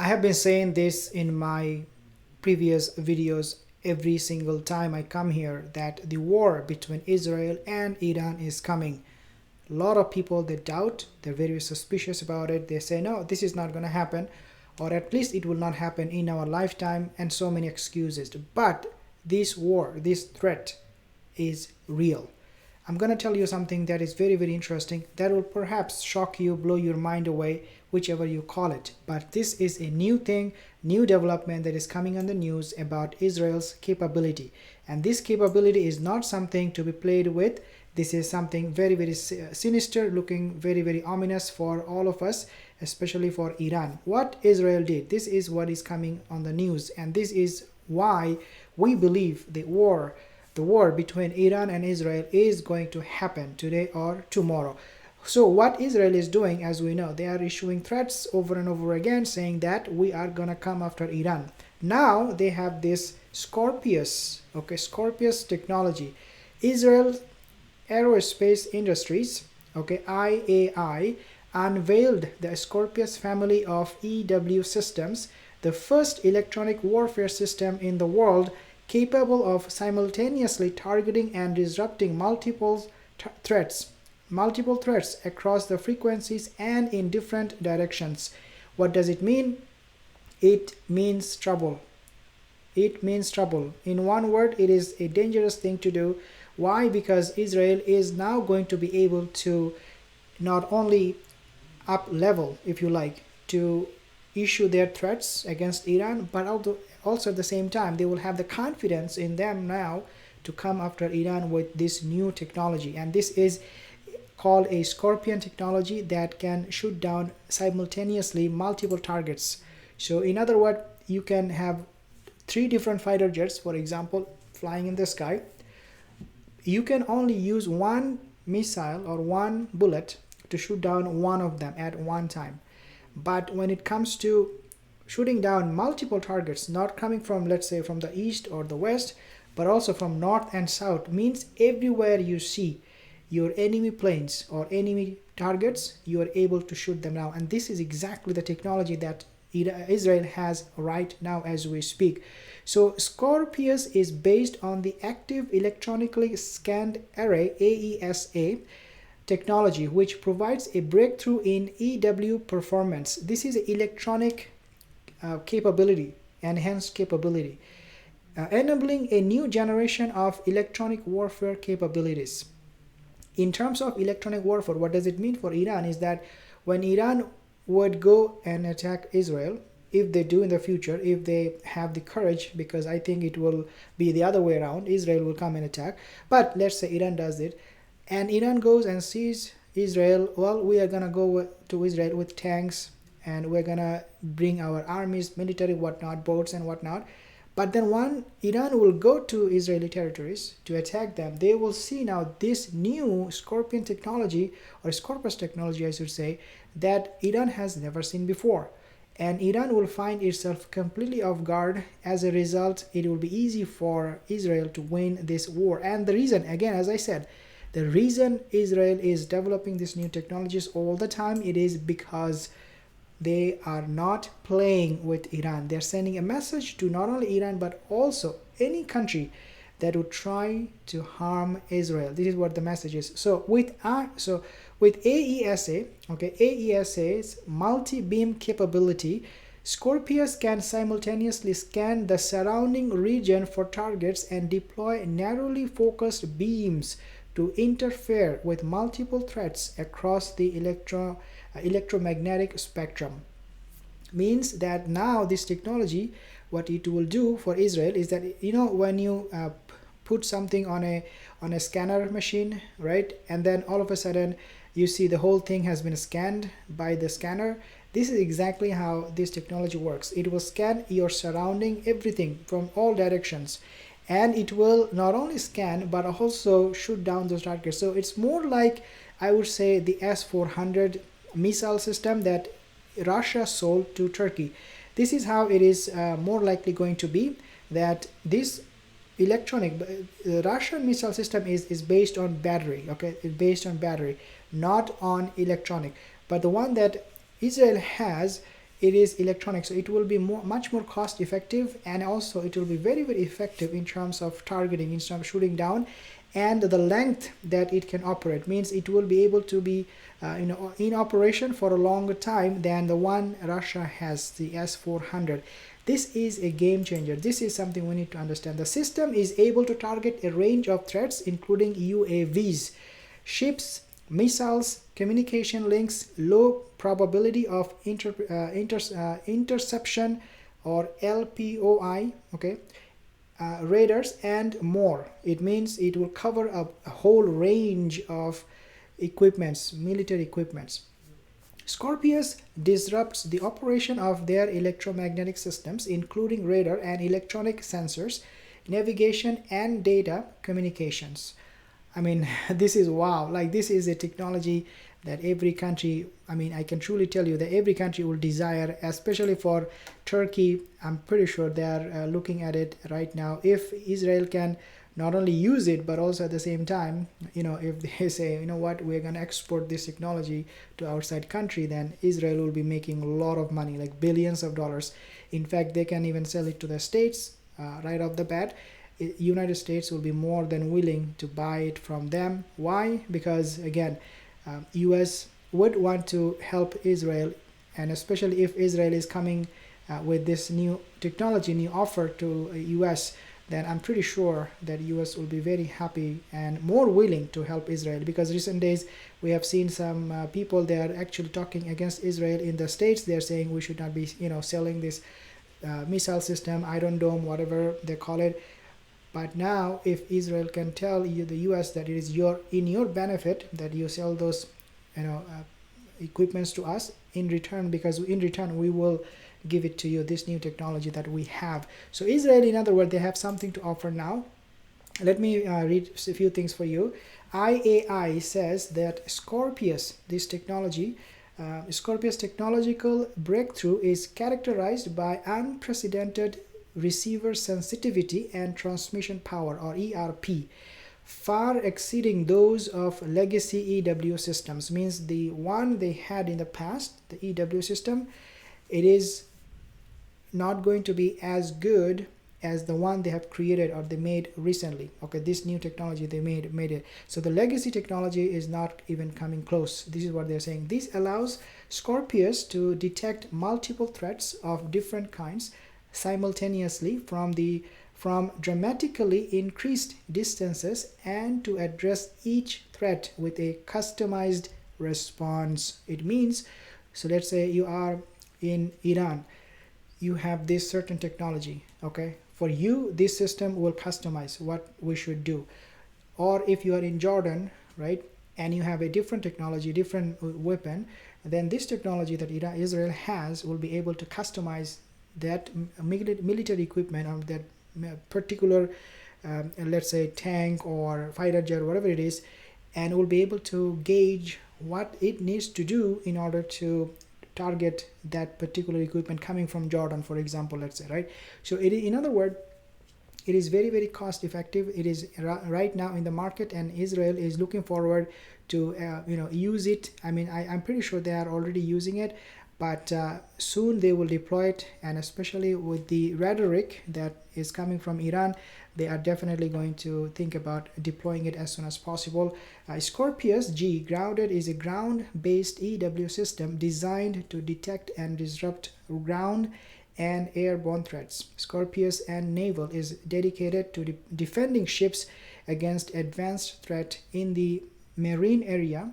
I have been saying this in my previous videos every single time I come here, that the war between Israel and Iran is coming. A lot of people, they doubt, they're very suspicious about it. They say no, this is not going to happen, or at least it will not happen in our lifetime, and so many excuses. But this war, this threat is real. I'm going to tell you something that is very, very interesting, that will perhaps shock you, blow your mind away, whichever you call it. But this is a new thing, new development that is coming on the news about Israel's capability. And this capability is not something to be played with. This is something very, very sinister, looking very, very ominous for all of us, especially for Iran. What Israel did, this is what is coming on the news, and this is why we believe the war between Iran and Israel is going to happen today or tomorrow. So what Israel is doing, as we know, they are issuing threats over and over again, saying that we are gonna come after Iran. Now they have this Scorpius technology. Israel Aerospace Industries, IAI, unveiled the Scorpius family of EW systems, the first electronic warfare system in the world capable of simultaneously targeting and disrupting multiple threats across the frequencies and in different directions. What does it mean? It means trouble. It means trouble. In one word, it is a dangerous thing to do. Why? Because Israel is now going to be able to not only up level, if you like, to issue their threats against Iran, but also at the same time they will have the confidence in them now to come after Iran with this new technology. And this is called a Scorpion technology that can shoot down simultaneously multiple targets. So in other words, you can have 3 different fighter jets, for example, flying in the sky. You can only use one missile or one bullet to shoot down one of them at one time. But when it comes to shooting down multiple targets, not coming from, let's say, from the east or the west, but also from north and south, means everywhere you see your enemy planes or enemy targets, you are able to shoot them down. And this is exactly the technology that Israel has right now as we speak. So Scorpius is based on the Active Electronically Scanned Array, AESA, technology, which provides a breakthrough in EW performance. This is electronic capability, enhanced capability, enabling a new generation of electronic warfare capabilities. In terms of electronic warfare, what does it mean for Iran is that when Iran would go and attack Israel, if they do in the future, if they have the courage, because I think it will be the other way around, Israel will come and attack, but let's say Iran does it, and Iran goes and sees Israel, well, we are going to go to Israel with tanks, and we're going to bring our armies, military, whatnot, boats and whatnot. But then when Iran will go to Israeli territories to attack them, they will see now this new Scorpion technology, or Scorpius technology, I should say, that Iran has never seen before. And Iran will find itself completely off guard. As a result, it will be easy for Israel to win this war. And the reason, again, as I said, the reason Israel is developing these new technologies all the time, it is because they are not playing with Iran. They're sending a message to not only Iran, but also any country that would try to harm Israel. This is what the message is. So with AESA, AESA's multi-beam capability, Scorpius can simultaneously scan the surrounding region for targets and deploy narrowly focused beams to interfere with multiple threats across the electromagnetic spectrum. Means that now this technology, what it will do for Israel is that, when you put something on a scanner machine, right, and then all of a sudden you see the whole thing has been scanned by the scanner. This is exactly how this technology works. It will scan your surrounding, everything from all directions, and it will not only scan but also shoot down those targets. So it's more like, I would say, the S-400 missile system that Russia sold to Turkey. This is how it is more likely going to be, that this electronic Russian missile system is based on battery, it's based on battery, not on electronic. But the one that Israel has it is electronic, so it will be much more cost effective, and also it will be very very effective in terms of targeting, in terms of shooting down. And the length that it can operate means it will be able to be in operation for a longer time than the one Russia has, the S-400. This is a game changer. This is something we need to understand. The system is able to target a range of threats, including UAVs, ships, missiles, communication links, low probability of interception or LPOI, okay, radars, and more. It means it will cover a whole range of equipments, military equipments. Scorpius disrupts the operation of their electromagnetic systems, including radar and electronic sensors, navigation and data communications. I mean, this is wow. Like, this is a technology that every country, I mean, I can truly tell you that every country will desire, especially for Turkey. I'm pretty sure they are looking at it right now. If Israel can not only use it, but also at the same time, if they say, you know what, we're going to export this technology to outside country, then Israel will be making a lot of money, like billions of dollars. In fact, they can even sell it to the States right off the bat. United States will be more than willing to buy it from them. Why? Because again, US would want to help Israel, and especially if Israel is coming with this new technology, new offer to US, then I'm pretty sure that US will be very happy and more willing to help Israel. Because recent days we have seen some people, they are actually talking against Israel in the States. They're saying we should not be selling this missile system, Iron Dome, whatever they call it. But now, if Israel can tell you, the US, that it is in your benefit that you sell those, equipments to us in return, because in return we will give it to you, this new technology that we have. So Israel, in other words, they have something to offer now. Let me read a few things for you. IAI says that Scorpius, this technology, Scorpius technological breakthrough is characterized by unprecedented receiver sensitivity and transmission power, or ERP, far exceeding those of legacy EW systems. Means the one they had in the past, the EW system, it is not going to be as good as the one they have created or they made recently. Okay, this new technology they made it. So the legacy technology is not even coming close. This is what they're saying. This allows Scorpius to detect multiple threats of different kinds simultaneously from dramatically increased distances, and to address each threat with a customized response. It means, so let's say you are in Iran, you have this certain technology, okay, for you this system will customize what we should do. Or if you are in Jordan, right, and you have a different technology, different weapon, then this technology that Israel has will be able to customize that military equipment or that particular let's say tank or fighter jet, whatever it is, and will be able to gauge what it needs to do in order to target that particular equipment coming from Jordan, for example, let's say, right? So in other words, it is very very cost effective. It is right now in the market, and Israel is looking forward to use it. I mean, I'm pretty sure they are already using it, but soon they will deploy it, and especially with the rhetoric that is coming from Iran, they are definitely going to think about deploying it as soon as possible. Scorpius G grounded is a ground-based EW system designed to detect and disrupt ground and airborne threats. Scorpius and Naval is dedicated to defending ships against advanced threat in the marine arena.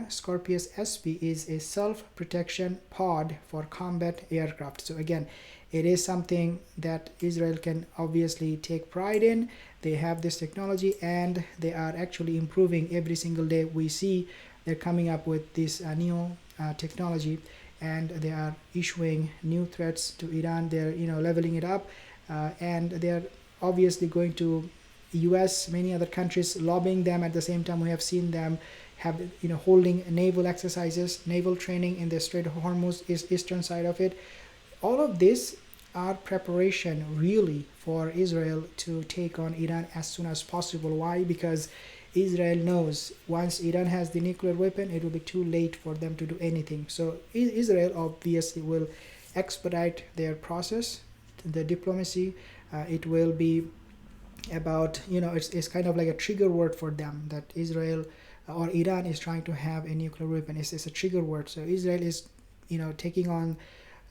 Scorpius SP is a self-protection pod for combat aircraft. So again, it is something that Israel can obviously take pride in. They have this technology, and they are actually improving every single day. We see they're coming up with this new technology, and they are issuing new threats to Iran. They're leveling it up, and they're obviously going to US, many other countries, lobbying them. At the same time, we have seen them have holding naval exercises, naval training in the Strait of Hormuz, is eastern side of it. All of this are preparation really for Israel to take on Iran as soon as possible. Why? Because Israel knows once Iran has the nuclear weapon, it will be too late for them to do anything. So Israel obviously will expedite their process, the diplomacy. It will be about, it's kind of like a trigger word for them that Israel or Iran is trying to have a nuclear weapon. It's a trigger word. So Israel is, taking on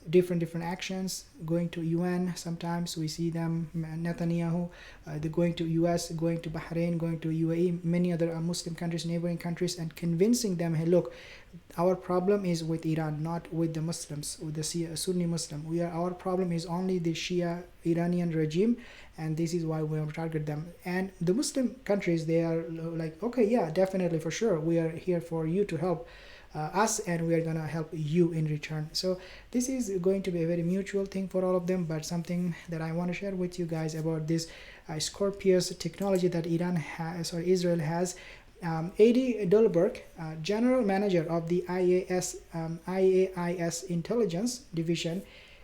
different actions, going to UN. Sometimes we see them, Netanyahu, they're going to US, going to Bahrain, going to UAE, many other Muslim countries, neighboring countries, and convincing them, hey, look, our problem is with Iran, not with the Muslims, with the Sunni Muslim. Our problem is only the Shia Iranian regime, and this is why we target them. And the Muslim countries, they are like, okay, yeah, definitely, for sure, we are here for you to help us, and we are gonna help you in return. So this is going to be a very mutual thing for all of them. But something that I want to share with you guys about this Scorpius technology that Israel has. Adi Dolberg, general manager of the IAIS intelligence division,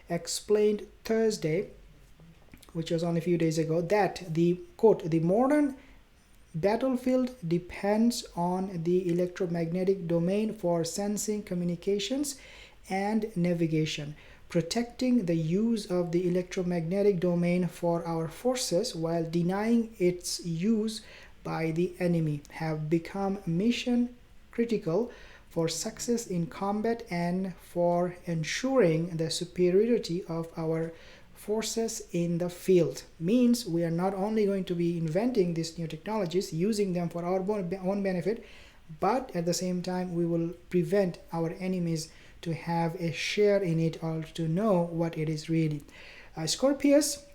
explained Thursday, which was only a few days ago, that the quote, the modern battlefield depends on the electromagnetic domain for sensing, communications, and navigation. Protecting the use of the electromagnetic domain for our forces while denying its use by the enemy have become mission critical for success in combat and for ensuring the superiority of our forces in the field. Means we are not only going to be inventing these new technologies, using them for our own benefit, but at the same time we will prevent our enemies to have a share in it or to know what it is really. Scorpius,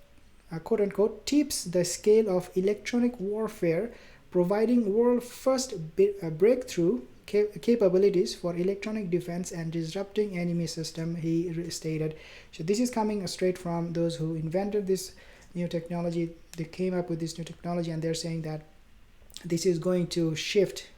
quote unquote, tips the scale of electronic warfare, providing world first breakthrough capabilities for electronic defense and disrupting enemy system, he stated. So this is coming straight from those who invented this new technology. They came up with this new technology, and they're saying that this is going to shift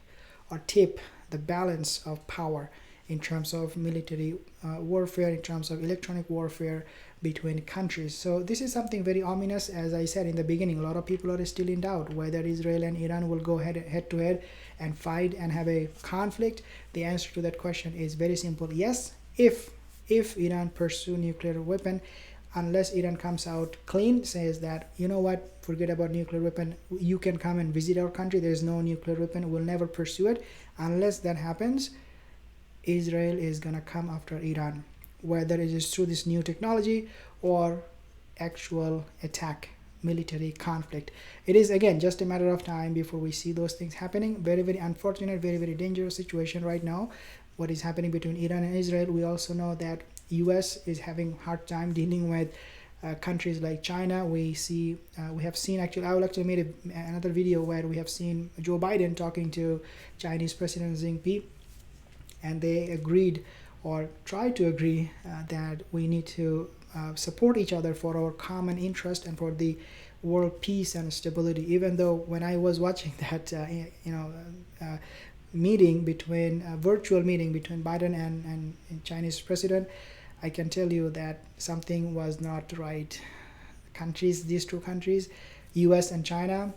or tip the balance of power in terms of military warfare, in terms of electronic warfare between countries. So this is something very ominous. As I said in the beginning, a lot of people are still in doubt whether Israel and Iran will go head to head and fight and have a conflict. The answer to that question is very simple: yes, if Iran pursue nuclear weapon, unless Iran comes out clean, says that, you know what, forget about nuclear weapon, you can come and visit our country, there is no nuclear weapon, we'll never pursue it. Unless that happens, Israel is gonna come after Iran, whether it is through this new technology or actual attack, military conflict. It is again just a matter of time before we see those things happening. Very, very unfortunate, very, very dangerous situation right now, what is happening between Iran and Israel. We also know that US is having hard time dealing with countries like China. We have seen, actually I will actually made another video where we have seen Joe Biden talking to Chinese President Xi Jinping, and they agreed or tried to agree that we need to support each other for our common interest and for the world peace and stability. Even though when I was watching that meeting between virtual meeting between Biden and Chinese president, I can tell you that something was not right. These two countries, US and China,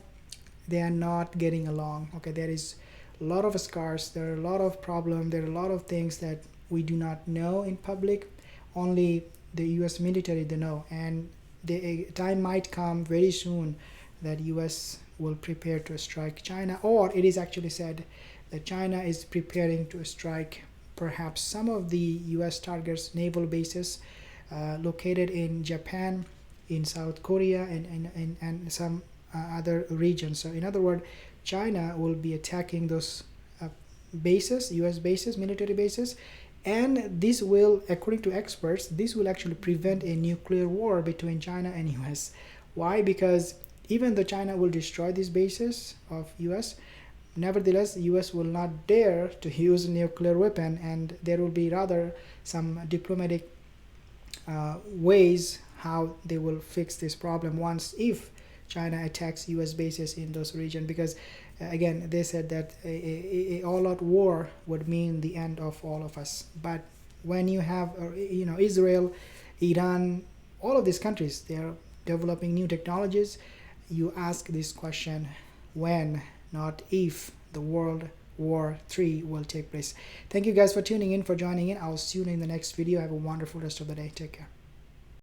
they are not getting along. Okay, there is a lot of scars, there are a lot of problems, there are a lot of things that we do not know in public. Only the US military they know, and the time might come very soon that US will prepare to strike China, or it is actually said that China is preparing to strike perhaps some of the US targets, naval bases located in Japan, in South Korea, and some other regions. So in other words, China will be attacking those bases, US bases, military bases, and this will, according to experts, this will actually prevent a nuclear war between China and US. Why? Because even though China will destroy these bases of US, nevertheless, US will not dare to use a nuclear weapon, and there will be rather some diplomatic ways how they will fix this problem once if China attacks US bases in those regions. Because again, they said that a all-out war would mean the end of all of us. But when you have Israel, Iran, all of these countries, they are developing new technologies. You ask this question, when? not if the World War III will take place. Thank you guys for tuning in, for joining in. I'll see you in the next video. Have a wonderful rest of the day. Take care.